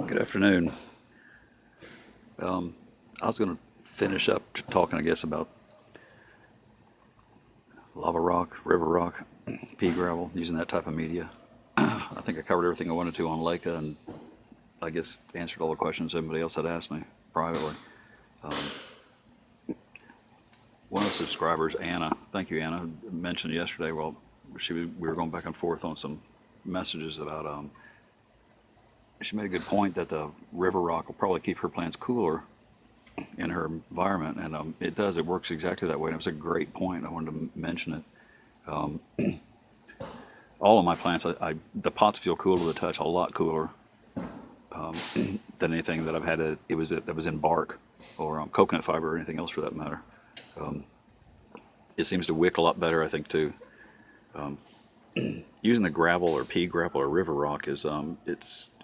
Good afternoon. I was going to finish up talking, I guess, about lava rock, river rock, pea gravel, using that type of media. I think I covered everything I wanted to on lecca, and I guess answered all the questions everybody else had asked me privately. Um, One of the subscribers, Anna, thank you, Anna, mentioned yesterday. Well, we were going back and forth on some messages about. She made a good point that the river rock will probably keep her plants cooler in her environment, and it does. It works exactly that way. And it was a great point. I wanted to mention it. Um, all of my plants, the pots feel cool to the touch, a lot cooler um, than anything that I've had. That was in bark or coconut fiber or anything else for that matter. Um, it seems to wick a lot better, I think, too. Um, Using the gravel or pea gravel or river rock is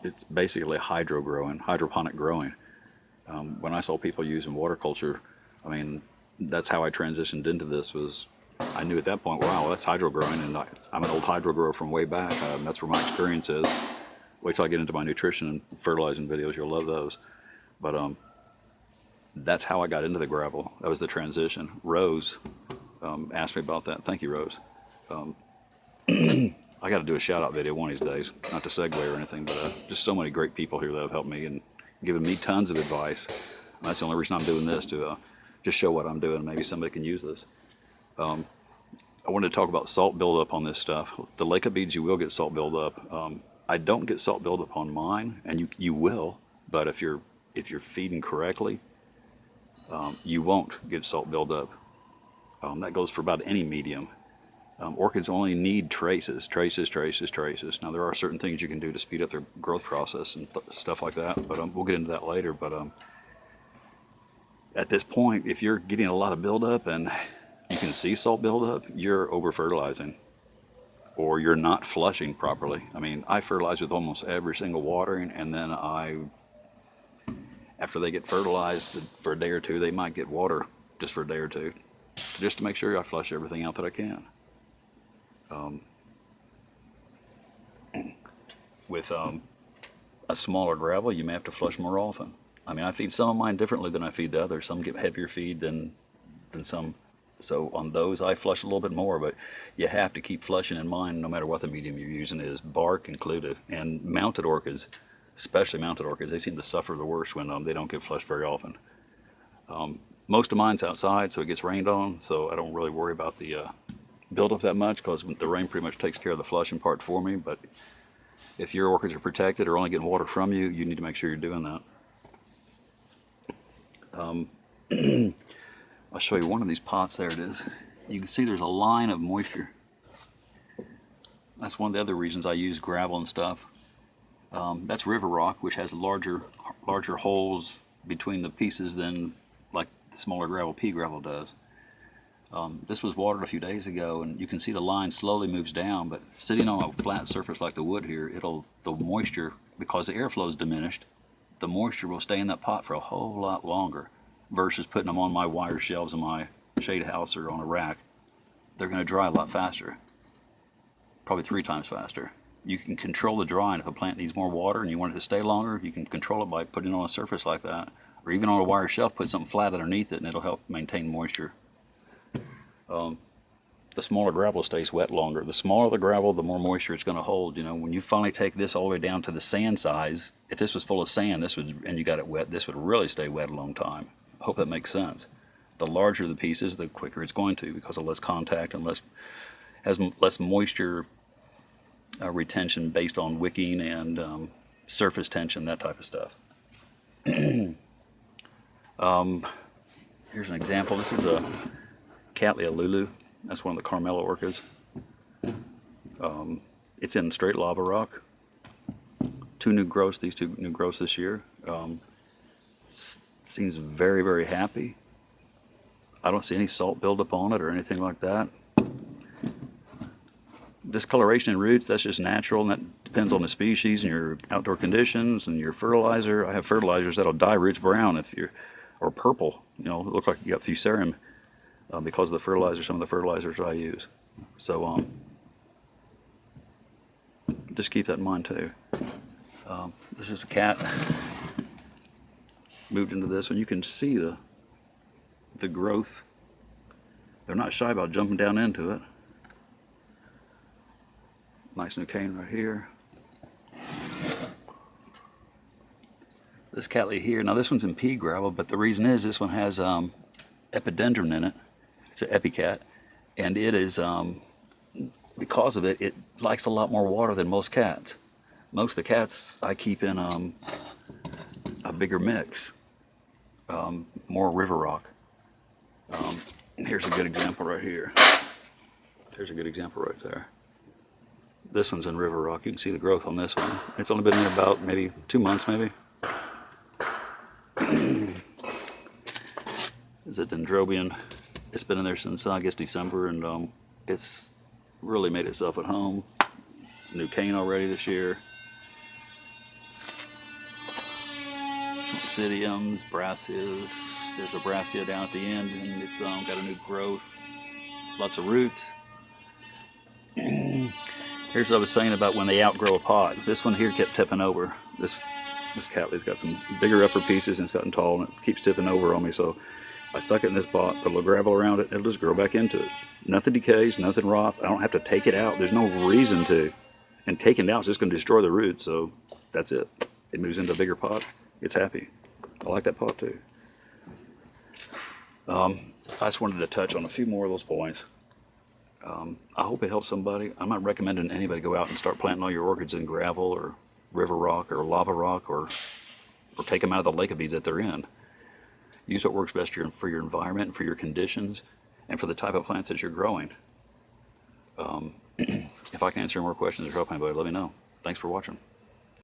it's basically hydroponic growing. When I saw people using water culture, I mean, that's how I transitioned into this. Was I knew at that point, wow, that's hydro growing, and I'm an old hydro grower from way back. That's where my experience is. Wait till I get into my nutrition and fertilizing videos, you'll love those. But that's how I got into the gravel. That was the transition. Rose asked me about that. Thank you, Rose. Um, I got to do a shout out video one of these days, not to segue or anything, but just so many great people here that have helped me and given me tons of advice. And that's the only reason I'm doing this, to just show what I'm doing. Maybe somebody can use this. Um, I wanted to talk about salt buildup on this stuff. The lecca beads, you will get salt buildup. I don't get salt buildup on mine, and you will, but if you're feeding correctly, you won't get salt buildup. That goes for about any medium. Orchids only need traces, traces, traces, traces. Now, there are certain things you can do to speed up their growth process and stuff like that, but we'll get into that later. But at this point, if you're getting a lot of buildup and you can see salt buildup, you're over fertilizing or you're not flushing properly. I mean, I fertilize with almost every single watering, and then after they get fertilized for a day or two, they might get water just for a day or two, just to make sure I flush everything out that I can. Um, with a smaller gravel, you may have to flush more often. I mean, I feed some of mine differently than I feed the others. Some get heavier feed than some. So on those, I flush a little bit more, but you have to keep flushing in mind no matter what the medium you're using is, bark included. And mounted orchids, especially mounted orchids, they seem to suffer the worst when they don't get flushed very often. Most of mine's outside, so it gets rained on, so I don't really worry about the buildup that much because the rain pretty much takes care of the flushing part for me. But if your orchids are protected or only getting water from you, you need to make sure you're doing that. I'll show you one of these pots. There it is. You can see there's a line of moisture. That's one of the other reasons I use gravel and stuff. That's river rock, which has larger holes between the pieces than like the smaller gravel, pea gravel does. This was watered a few days ago, and you can see the line slowly moves down, but sitting on a flat surface like the wood here, the moisture, because the airflow is diminished, the moisture will stay in that pot for a whole lot longer versus putting them on my wire shelves in my shade house or on a rack. They're going to dry a lot faster, probably 3 times faster. You can control the drying. If a plant needs more water and you want it to stay longer, you can control it by putting it on a surface like that, or even on a wire shelf, put something flat underneath it, and it'll help maintain moisture. The smaller gravel stays wet longer. The smaller the gravel, the more moisture it's going to hold. You know, when you finally take this all the way down to the sand size, if this was full of sand, and you got it wet, this would really stay wet a long time. I hope that makes sense. The larger the pieces, the quicker it's going to, because of less contact and has less moisture retention based on wicking and surface tension, that type of stuff. Here's an example. This is a Cattleya Lulu. That's one of the Carmela orchids. It's in straight lava rock. These two new growths this year. Seems very, very happy. I don't see any salt buildup on it or anything like that. Discoloration in roots, that's just natural, and that depends on the species and your outdoor conditions and your fertilizer. I have fertilizers that'll dye roots brown or purple. You know, look like you got fusarium because of the fertilizer. Some of the fertilizers I use. So just keep that in mind too. This is a cat moved into this one. You can see the growth. They're not shy about jumping down into it. Nice new cane right here. This cattleya here, now this one's in pea gravel, but the reason is this one has epidendrum in it. It's an epicat, and it is, because of it, it likes a lot more water than most cats. Most of the cats I keep in a bigger mix, more river rock. Here's a good example right here. There's a good example right there. This one's in river rock. You can see the growth on this one. It's only been in about maybe 2 months, maybe. Is a dendrobium. It's been in there since I guess December, and it's really made itself at home. New cane already this year. Some Oncidiums, Brassias. There's a Brassia down at the end, and it's got a new growth. Lots of roots. Here's what I was saying about when they outgrow a pot. This one here kept tipping over. This cattleya's got some bigger upper pieces, and it's gotten tall, and it keeps tipping over on me. So I stuck it in this pot, put a little gravel around it, it'll just grow back into it. Nothing decays, nothing rots. I don't have to take it out. There's no reason to. And taking it out is just going to destroy the roots, so that's it. It moves into a bigger pot. It's happy. I like that pot too. I just wanted to touch on a few more of those points. I hope it helps somebody. I'm not recommending anybody go out and start planting all your orchids in gravel or river rock or lava rock, or take them out of the lecca beads that they're in. Use what works best for your environment and for your conditions and for the type of plants that you're growing. If I can answer more questions or help anybody, let me know. Thanks for watching.